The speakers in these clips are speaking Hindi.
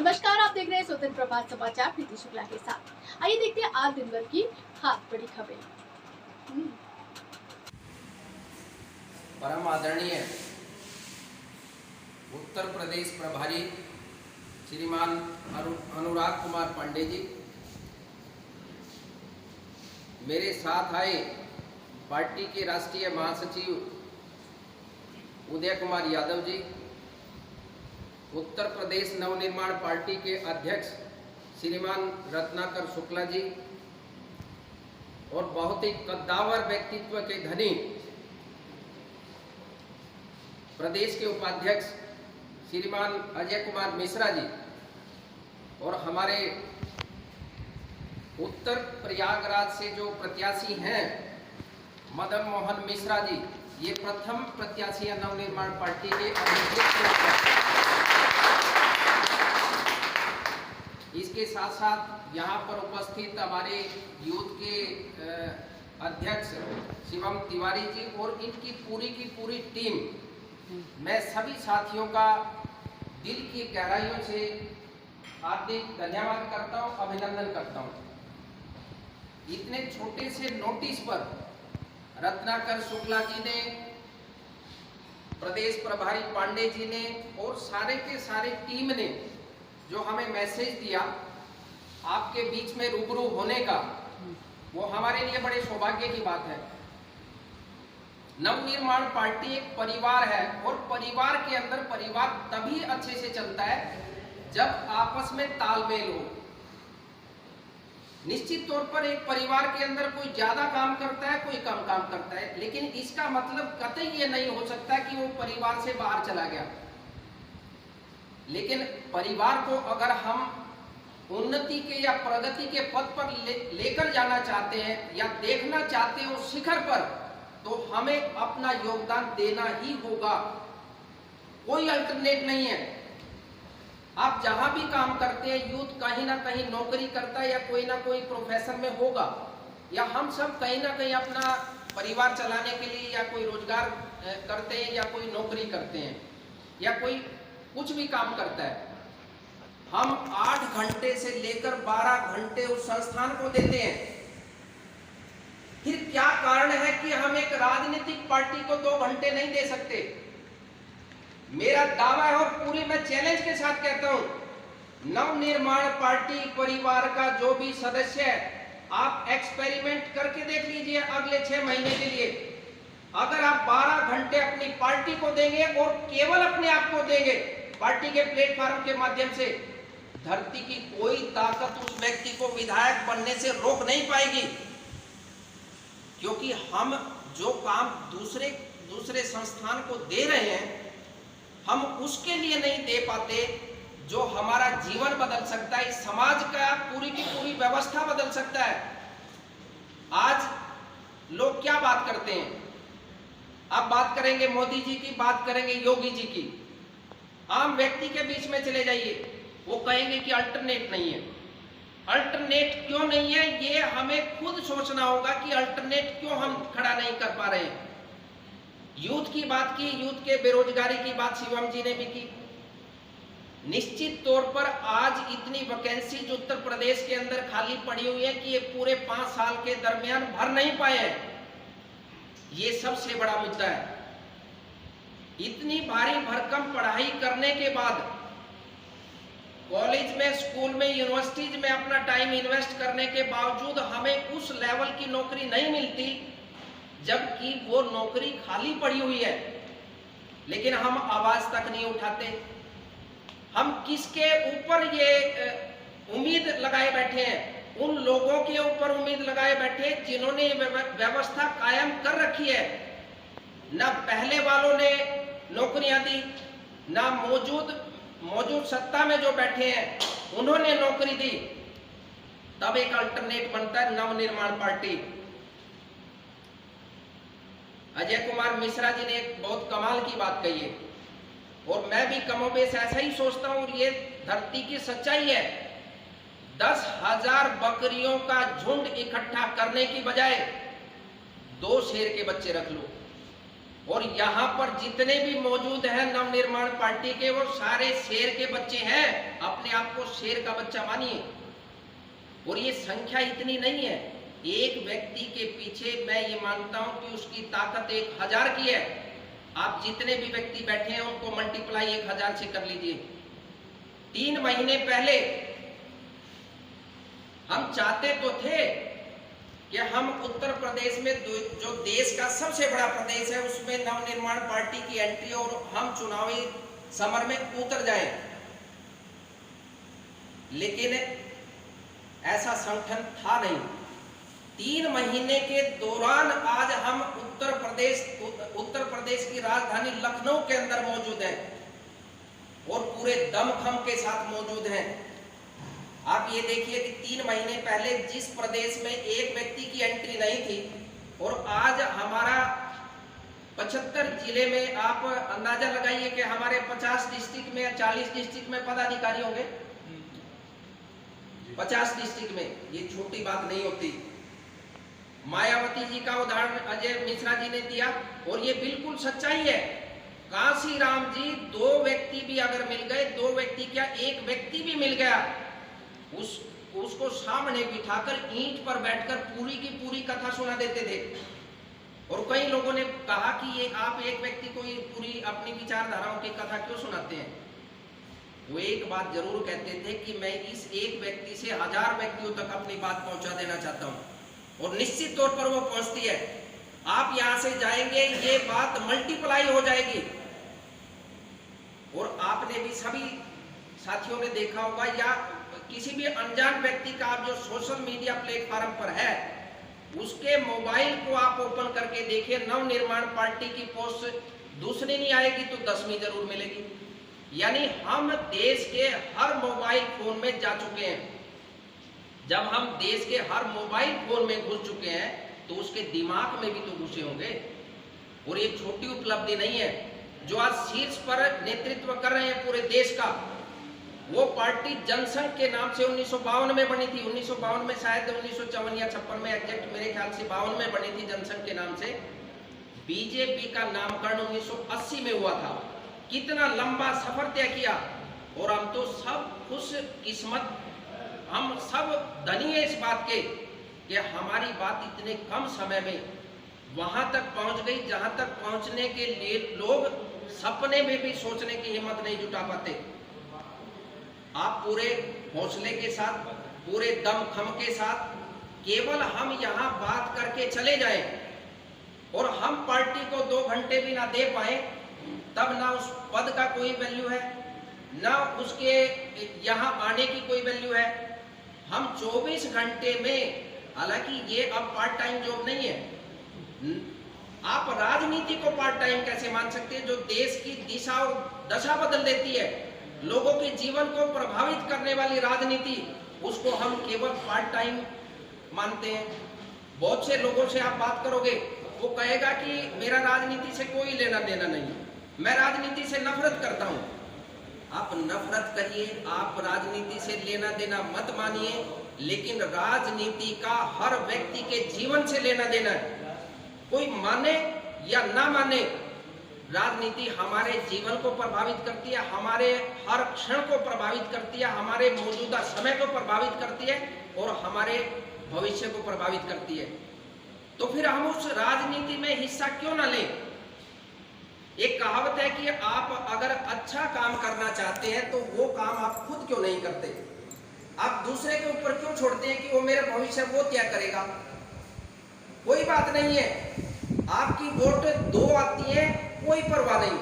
नमस्कार, आप देख रहे हैं स्वतंत्र प्रभात समाचार प्रीति शुक्ला के साथ। आइए देखते हैं आज दिन भर की खास बड़ी खबरें। परम आदरणीय उत्तर प्रदेश प्रभारी श्रीमान अनुराग कुमार पांडे जी, मेरे साथ आए पार्टी के राष्ट्रीय महासचिव उदय कुमार यादव जी, उत्तर प्रदेश नवनिर्माण पार्टी के अध्यक्ष श्रीमान रत्नाकर शुक्ला जी और बहुत ही कद्दावर व्यक्तित्व के धनी प्रदेश के उपाध्यक्ष श्रीमान अजय कुमार मिश्रा जी और हमारे उत्तर प्रयागराज से जो प्रत्याशी हैं मदन मोहन मिश्रा जी, ये प्रथम प्रत्याशी है नवनिर्माण पार्टी के अध्यक्ष। इसके साथ साथ यहाँ पर उपस्थित हमारे यूथ के अध्यक्ष शिवम तिवारी जी और इनकी की पूरी टीम, मैं सभी साथियों का दिल की गहराइयों से हार्दिक धन्यवाद करता हूँ, अभिनंदन करता हूँ। इतने छोटे से नोटिस पर रत्नाकर शुक्ला जी ने, प्रदेश प्रभारी पांडे जी ने और सारे के सारे टीम ने जो हमें मैसेज दिया आपके बीच में रूबरू होने का, वो हमारे लिए बड़े सौभाग्य की बात है। नवनिर्माण पार्टी एक परिवार है और परिवार के अंदर परिवार तभी अच्छे से चलता है जब आपस में तालमेल हो। निश्चित तौर पर एक परिवार के अंदर कोई ज्यादा काम करता है, कोई कम काम करता है, लेकिन इसका मतलब कतई ये नहीं हो सकता कि वो परिवार से बाहर चला गया। लेकिन परिवार को अगर हम उन्नति के या प्रगति के पथ पर लेकर जाना चाहते हैं या देखना चाहते हैं उस शिखर पर, तो हमें अपना योगदान देना ही होगा, कोई अल्टरनेट नहीं है। आप जहां भी काम करते हैं, यूथ कहीं ना कहीं नौकरी करता है या कोई ना कोई प्रोफेशन में होगा, या हम सब कहीं ना कहीं अपना परिवार चलाने के लिए या कोई रोजगार करते हैं या कोई नौकरी करते हैं या कोई कुछ भी काम करता है। हम 8 घंटे से लेकर 12 घंटे उस संस्थान को देते हैं। फिर क्या कारण है कि हम एक राजनीतिक पार्टी को 2 घंटे नहीं दे सकते? मेरा दावा है और पूरी मैं चैलेंज के साथ कहता हूं, नवनिर्माण पार्टी परिवार का जो भी सदस्य है, आप एक्सपेरिमेंट करके देख लीजिए अगले 6 महीने के लिए। अगर आप 12 घंटे अपनी पार्टी को देंगे और केवल अपने आप को देंगे पार्टी के प्लेटफॉर्म के माध्यम से, धरती की कोई ताकत उस व्यक्ति को विधायक बनने से रोक नहीं पाएगी। क्योंकि हम जो काम दूसरे संस्थान को दे रहे हैं, हम उसके लिए नहीं दे पाते जो हमारा जीवन बदल सकता है, इस समाज का पूरी की पूरी व्यवस्था बदल सकता है। आज लोग क्या बात करते हैं? आप बात करेंगे मोदी जी की, बात करेंगे योगी जी की, आम व्यक्ति के बीच में चले जाइए, वो कहेंगे कि अल्टरनेट नहीं है। अल्टरनेट क्यों नहीं है, ये हमें खुद सोचना होगा कि अल्टरनेट क्यों हम खड़ा नहीं कर पा रहे हैं। यूथ की बात की, यूथ के बेरोजगारी की बात शिवम जी ने भी की। निश्चित तौर पर आज इतनी वैकेंसी जो उत्तर प्रदेश के अंदर खाली पड़ी हुई है कि ये पूरे 5 साल के दरमियान भर नहीं पाए हैं, ये सबसे बड़ा मुद्दा है। इतनी भारी भरकम पढ़ाई करने के बाद कॉलेज में, स्कूल में, यूनिवर्सिटीज में अपना टाइम इन्वेस्ट करने के बावजूद हमें उस लेवल की नौकरी नहीं मिलती, जबकि वो नौकरी खाली पड़ी हुई है, लेकिन हम आवाज तक नहीं उठाते। हम किसके ऊपर ये उम्मीद लगाए बैठे हैं? उन लोगों के ऊपर उम्मीद लगाए बैठे जिन्होंने व्यवस्था कायम कर रखी है। ना पहले वालों ने नौकरियां दी, ना मौजूद सत्ता में जो बैठे हैं उन्होंने नौकरी दी। तब एक अल्टरनेट बनता है नवनिर्माण पार्टी। अजय कुमार मिश्रा जी ने एक बहुत कमाल की बात कही है और मैं भी कमोबेश ऐसा ही सोचता हूं, और ये धरती की सच्चाई है। 10,000 बकरियों का झुंड इकट्ठा करने की बजाय 2 शेर के बच्चे रख लो, और यहाँ पर जितने भी मौजूद हैं नवनिर्माण पार्टी के, वो सारे शेर के बच्चे हैं। अपने आप को को शेर का बच्चा मानिए। और ये संख्या इतनी नहीं है, एक व्यक्ति के पीछे मैं ये मानता हूं कि उसकी ताकत 1000 की है। आप जितने भी व्यक्ति बैठे हैं उनको मल्टीप्लाई 1000 से कर लीजिए। 3 महीने पहले हम चाहते तो थे कि हम उत्तर प्रदेश में जो देश का सबसे बड़ा प्रदेश है उसमें नवनिर्माण पार्टी की एंट्री और हम चुनावी समर में उतर जाएं, लेकिन ऐसा संगठन था नहीं। 3 महीने के दौरान आज हम उत्तर प्रदेश की राजधानी लखनऊ के अंदर मौजूद हैं और पूरे दमखम के साथ मौजूद हैं। आप ये देखिए कि 3 महीने पहले जिस प्रदेश में एक व्यक्ति की एंट्री नहीं थी और आज हमारा 75 जिले में, आप अंदाजा लगाइए कि हमारे 50 डिस्ट्रिक्ट में या 40 डिस्ट्रिक्ट में पदाधिकारी होंगे। 50 डिस्ट्रिक्ट में, ये छोटी बात नहीं होती। मायावती जी का उदाहरण अजय मिश्रा जी ने दिया और ये बिल्कुल सच्चाई है। कांशीराम जी 2 व्यक्ति भी अगर मिल गए, 2 व्यक्ति क्या 1 व्यक्ति भी मिल गया, उसको सामने बिठाकर ईंट पर बैठकर पूरी की पूरी कथा सुना देते थे। और कई लोगों ने कहा कि ये आप एक व्यक्ति को ये पूरी अपनी विचारधाराओं की कथा क्यों सुनाते हैं। वो एक बात जरूर कहते थे कि मैं इस एक व्यक्ति से 1000 व्यक्तियों तक अपनी बात पहुंचा देना चाहता हूं और निश्चित तौर पर वो पहुंचती है। आप यहां से जाएंगे, ये बात मल्टीप्लाई हो जाएगी। और आपने भी सभी साथियों ने देखा होगा या किसी भी अनजान व्यक्ति का आप जो सोशल मीडिया प्लेटफॉर्म पर है उसके मोबाइल को आप ओपन करके देखिए, नवनिर्माण पार्टी की पोस्ट दूसरी नहीं आएगी तो 10वीं जरूर मिलेगी। यानी हम देश के हर मोबाइल फोन में जा चुके हैं। जब हम देश के हर मोबाइल फोन में घुस चुके हैं तो उसके दिमाग में भी तो घुसे होंगे। और ये छोटी उपलब्धि नहीं है। जो आज शीर्ष पर नेतृत्व कर रहे हैं पूरे देश का, वो पार्टी जनसंघ के नाम से 1952 में बनी थी। 1952 में, शायद 1954 या 56 में, एग्जैक्ट मेरे ख्याल से 52 में बनी थी जनसंघ के नाम से। बीजेपी का नामकरण 1980 में हुआ था। कितना लंबा सफर तय किया और हम तो सब खुश किस्मत, हम सब धनी है इस बात के कि हमारी बात इतने कम समय में वहां तक पहुंच गई जहां तक पहुंचने के लिए लोग सपने में भी सोचने की हिम्मत नहीं जुटा पाते। आप पूरे हौसले के साथ, पूरे दमखम के साथ केवल हम यहाँ बात करके चले जाएं और हम पार्टी को 2 घंटे भी ना दे पाए, तब ना उस पद का कोई वैल्यू है, ना उसके यहाँ आने की कोई वैल्यू है। हम 24 घंटे में, हालांकि ये अब पार्ट टाइम जॉब नहीं है, आप राजनीति को पार्ट टाइम कैसे मान सकते हैं जो देश की दिशा और दशा बदल देती है, लोगों के जीवन को प्रभावित करने वाली राजनीति, उसको हम केवल पार्ट टाइम मानते हैं। बहुत से लोगों से आप बात करोगे, वो कहेगा कि मेरा राजनीति से कोई लेना देना नहीं, मैं राजनीति से नफरत करता हूं। आप नफरत करिए, आप राजनीति से लेना देना मत मानिए, लेकिन राजनीति का हर व्यक्ति के जीवन से लेना देना है। कोई माने या ना माने, राजनीति हमारे जीवन को प्रभावित करती है, हमारे हर क्षण को प्रभावित करती है, हमारे मौजूदा समय को प्रभावित करती है और हमारे भविष्य को प्रभावित करती है। तो फिर हम उस राजनीति में हिस्सा क्यों ना लें। एक कहावत है कि आप अगर अच्छा काम करना चाहते हैं तो वो काम आप खुद क्यों नहीं करते, आप दूसरे के ऊपर क्यों छोड़ते हैं कि वो मेरा भविष्य वो तय करेगा। कोई बात नहीं है, आपकी वोट 2 आती है, कोई परवाह नहीं,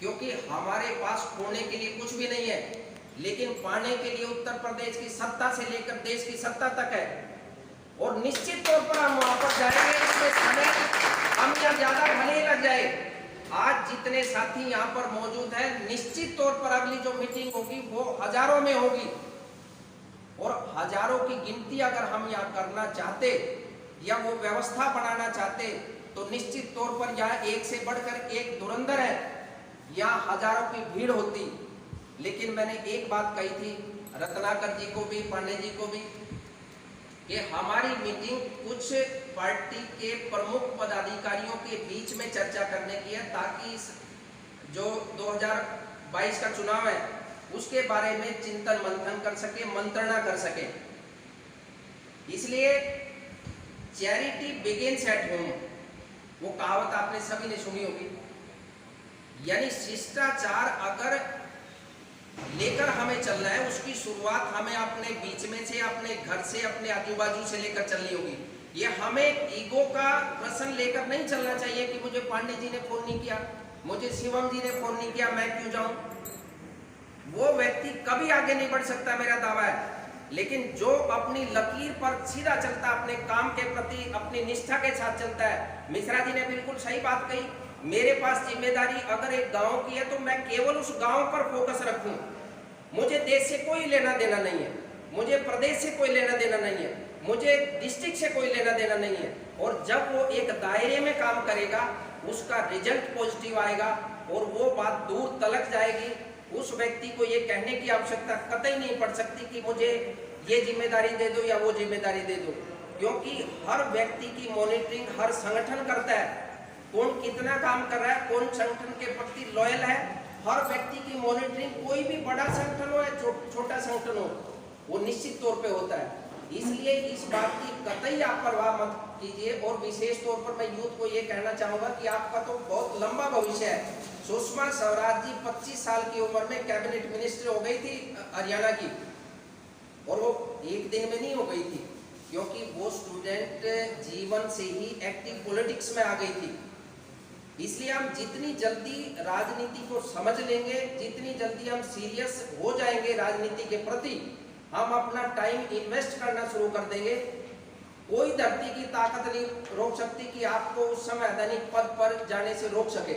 क्योंकि हमारे पास खोने के लिए कुछ भी नहीं है, लेकिन पाने के लिए उत्तर प्रदेश की सत्ता से लेकर देश की सत्ता तक है। और निश्चित तौर पर हम वहां पर जाएंगे, इसमें समय हम या ज्यादा भले ही लग जाए। आज जितने साथी यहाँ पर मौजूद हैं, निश्चित तौर पर अगली जो मीटिंग होगी वो हजारों में होगी और हजारों की गिनती अगर हम यहाँ करना चाहते या वो व्यवस्था बनाना चाहते तो निश्चित तौर पर यहाँ एक से बढ़कर एक धुरंधर है, यहाँ हजारों की भीड़ होती। लेकिन मैंने एक बात कही थी रत्नाकर जी को भी, पांडे जी को भी, कि हमारी मीटिंग कुछ पार्टी के प्रमुख पदाधिकारियों के बीच में चर्चा करने की है, ताकि जो 2022 का चुनाव है उसके बारे में चिंतन मंथन कर सके, मंत्रणा कर सके। इसलिए चैरिटी बिगिंस एट होम, वो कहावत आपने सभी ने सुनी होगी। यानी शिष्टाचार अगर लेकर हमें चलना है, उसकी शुरुआत हमें अपने बीच में से, अपने घर से, अपने आजू बाजू से लेकर चलनी होगी। ये हमें ईगो का प्रश्न लेकर नहीं चलना चाहिए कि मुझे पांडे जी ने फोन नहीं किया, मुझे शिवम जी ने फोन नहीं किया, मैं क्यों जाऊं। वो व्यक्ति कभी आगे नहीं बढ़ सकता, मेरा दावा है। लेकिन जो अपनी लकीर पर सीधा चलता, अपने काम के प्रति अपनी निष्ठा के साथ चलता है। मिश्रा जी ने बिल्कुल सही बात कही, मेरे पास जिम्मेदारी अगर एक गांव की है तो मैं केवल उस गांव पर फोकस रखूं। मुझे देश से कोई लेना देना नहीं है, मुझे प्रदेश से कोई लेना देना नहीं है, मुझे डिस्ट्रिक्ट से कोई लेना देना नहीं है। और जब वो एक दायरे में काम करेगा, उसका रिजल्ट पॉजिटिव आएगा और वो बात दूर तलक जाएगी। उस व्यक्ति को ये कहने की आवश्यकता कतई नहीं पड़ सकती कि मुझे ये जिम्मेदारी दे दो या वो जिम्मेदारी दे दो, क्योंकि हर व्यक्ति की मॉनिटरिंग हर संगठन करता है। कौन कितना काम कर रहा है, कौन संगठन के प्रति लॉयल है, हर व्यक्ति की मॉनिटरिंग, कोई भी बड़ा संगठन हो या छोटा संगठन हो, वो निश्चित तौर पे होता है। इसलिए इस बात की कतई आप परवाह मत कीजिए। और विशेष तौर पर मैं यूथ को ये कहना चाहूंगा कि आपका तो बहुत लंबा भविष्य है। सुषमा स्वराज जी 25 साल की उम्र में कैबिनेट मिनिस्टर हो गई थी हरियाणा की, और वो एक दिन में नहीं हो गई थी, क्योंकि वो स्टूडेंट जीवन से ही एक्टिव पॉलिटिक्स में आ गई थी। इसलिए हम जितनी जल्दी राजनीति को समझ लेंगे, जितनी जल्दी हम सीरियस हो जाएंगे राजनीति के प्रति, हम अपना टाइम इन्वेस्ट करना शुरू कर देंगे। कोई धरती की ताकत नहीं रोक सकती कि आपको उस संवैधानिक पद पर जाने से रोक सके।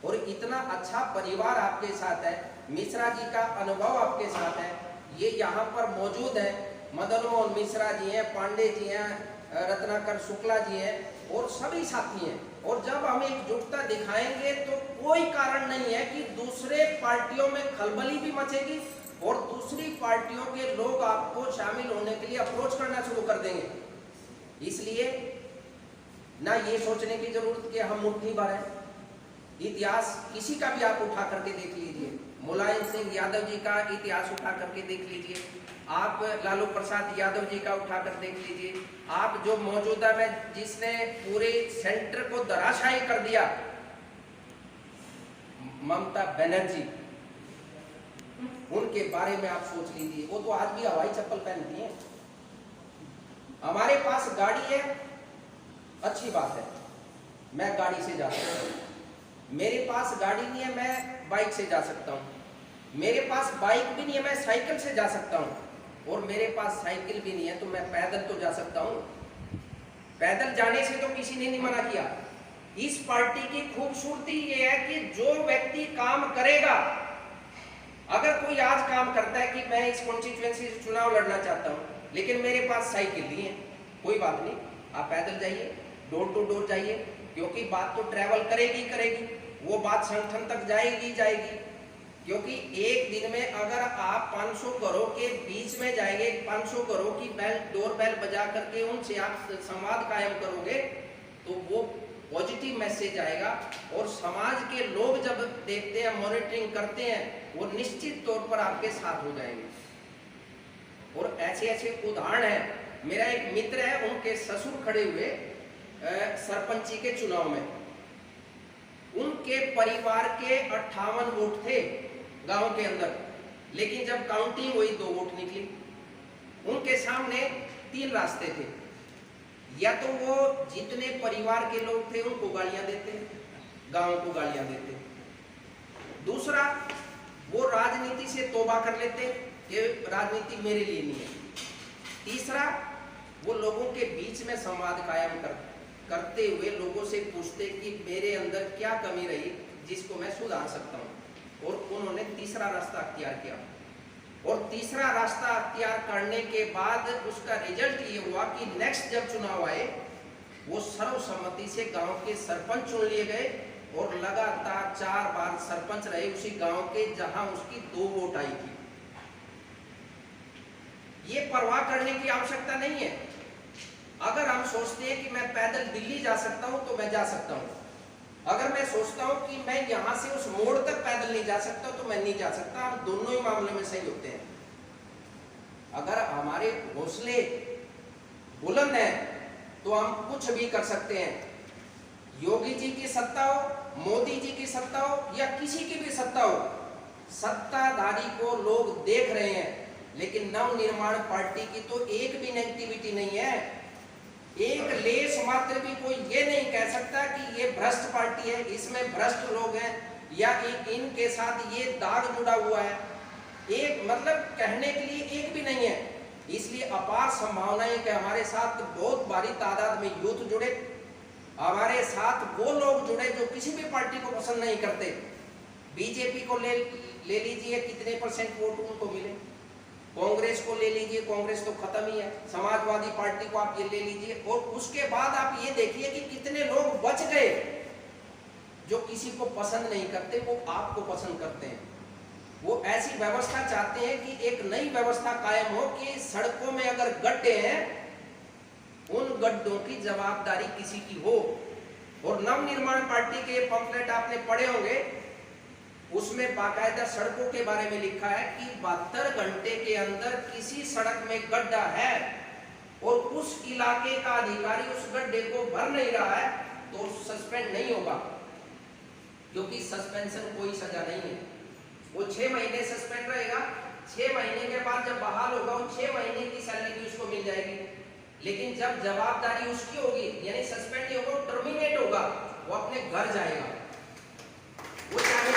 और इतना अच्छा परिवार आपके साथ है, मिश्रा जी का अनुभव आपके साथ है, ये यहाँ पर मौजूद है। मदन मोहन मिश्रा जी हैं, पांडे जी हैं, रत्नाकर शुक्ला जी हैं और सभी साथी हैं। और जब हम एकजुटता दिखाएंगे तो कोई कारण नहीं है कि दूसरे पार्टियों में खलबली भी मचेगी और दूसरी पार्टियों के लोग आपको शामिल होने के लिए अप्रोच करना शुरू कर देंगे। इसलिए ना ये सोचने की जरूरत कि हम मुट्ठी भर हैं। इतिहास किसी का भी आप उठा करके देख लीजिए, मुलायम सिंह यादव जी का इतिहास उठा करके देख लीजिए, आप लालू प्रसाद यादव जी का उठा कर देख लीजिए, आप जो मौजूदा में जिसने पूरे सेंटर को धराशायी कर दिया, ममता बनर्जी, उनके बारे में आप सोच लीजिए। वो तो आज भी हवाई चप्पल पहनती हैं। हमारे पास गाड़ी है, अच्छी बात है, मैं गाड़ी से जा सकता हूँ। मेरे पास गाड़ी नहीं है, मैं बाइक से जा सकता हूँ। मेरे पास बाइक भी नहीं है, मैं साइकिल से जा सकता हूँ। और मेरे पास साइकिल भी नहीं है तो मैं पैदल तो जा सकता हूँ। पैदल जाने से तो किसी ने नहीं मना किया। इस पार्टी की खूबसूरती ये है कि जो व्यक्ति काम करेगा, अगर कोई आज काम करता है कि मैं इस कॉन्स्टिट्यूएंसी से चुनाव लड़ना चाहता हूँ लेकिन मेरे पास साइकिल नहीं है, कोई बात नहीं, आप पैदल जाइए, डोर टू डोर जाइए, क्योंकि बात तो ट्रैवल करेगी करेगी, वो बात संगठन तक जाएगी जाएगी। क्योंकि एक दिन में अगर आप 500 घरों के बीच में जाएंगे, 500 घरों की डोर बेल बजा करके उनसे आप संवाद कायम करोगे तो वो पॉजिटिव मैसेज आएगा। और समाज के लोग जब देखते हैं, मॉनिटरिंग करते हैं, वो निश्चित तौर पर आपके साथ हो जाएंगे। और ऐसे ऐसे उदाहरण हैं। मेरा एक मित्र है, उनके ससुर खड़े हुए सरपंची के चुनाव में, उनके परिवार के 58 वोट थे गांव के अंदर, लेकिन जब काउंटिंग हुई 2 वोट निकली। उनके सामने 3 रास्ते थे, या तो वो जितने परिवार के लोग थे उनको गालियां देते, गांव को गालियां देते। दूसरा, वो राजनीति से तौबा कर लेते कि राजनीति मेरे लिए नहीं है। तीसरा, वो लोगों के बीच में संवाद कायम करते हुए लोगों से पूछते कि मेरे अंदर क्या कमी रही जिसको मैं सुधार सकता हूँ। और उन्होंने तीसरा रास्ता अख्तियार किया। और तीसरा रास्ता अख्तियार करने के बाद उसका रिजल्ट ये हुआ कि नेक्स्ट जब चुनाव आए, वो सर्वसम्मति से गांव के सरपंच चुन लिए गए और लगातार 4 बार सरपंच रहे उसी गांव के जहां उसकी 2 वोट आई थी। ये परवाह करने की आवश्यकता नहीं है। अगर हम सोचते हैं कि मैं पैदल दिल्ली जा सकता हूं तो मैं जा सकता हूं, अगर मैं सोचता हूं कि मैं यहां से उस मोड़ तक पैदल नहीं जा सकता तो मैं नहीं जा सकता। हम दोनों ही मामले में सही होते हैं। अगर हमारे हौसले बुलंद हैं तो हम कुछ भी कर सकते हैं। योगी जी की सत्ता हो, मोदी जी की सत्ता हो या किसी की भी सत्ता हो, सत्ताधारी को लोग देख रहे हैं, लेकिन नवनिर्माण पार्टी की तो एक भी नेगेटिविटी नहीं है। एक लेस मात्र भी कोई ये नहीं कह सकता कि ये भ्रष्ट पार्टी है, इसमें भ्रष्ट लोग हैं या इनके साथ ये दाग जुड़ा हुआ है, एक मतलब कहने के लिए एक भी नहीं है। इसलिए अपार संभावनाएं कि हमारे साथ बहुत भारी तादाद में यूथ जुड़े, हमारे साथ वो लोग जुड़े जो किसी भी पार्टी को पसंद नहीं करते। बीजेपी को ले लीजिए, कितने % वोट उनको मिले। कांग्रेस को ले लीजिए, कांग्रेस तो खत्म ही है। समाजवादी पार्टी को आप ये ले लीजिए, और उसके बाद आप ये देखिए कि कितने लोग बच गए जो किसी को पसंद नहीं करते, वो आपको पसंद करते हैं। वो ऐसी व्यवस्था चाहते हैं कि एक नई व्यवस्था कायम हो कि सड़कों में अगर गड्ढे हैं, उन गड्ढों की जवाबदारी किसी की हो। और नवनिर्माण पार्टी के पंपलेट आपने पढ़े होंगे, उसमें बाकायदा सड़कों के बारे में लिखा है कि 72 घंटे के अंदर किसी सड़क में गड्ढा है और उस इलाके का अधिकारी उस गड्ढे को भर नहीं रहा है तो सस्पेंड नहीं होगा, क्योंकि सस्पेंशन कोई सजा नहीं है। वो 6 महीने सस्पेंड रहेगा, 6 महीने के बाद जब बहाल होगा, वो 6 महीने की सैलरी भी उसको मिल जाएगी। लेकिन जब जवाबदारी उसकी होगी, यानी सस्पेंड नहीं होगा, टर्मिनेट होगा, वो अपने घर जाएगा। वो चाहे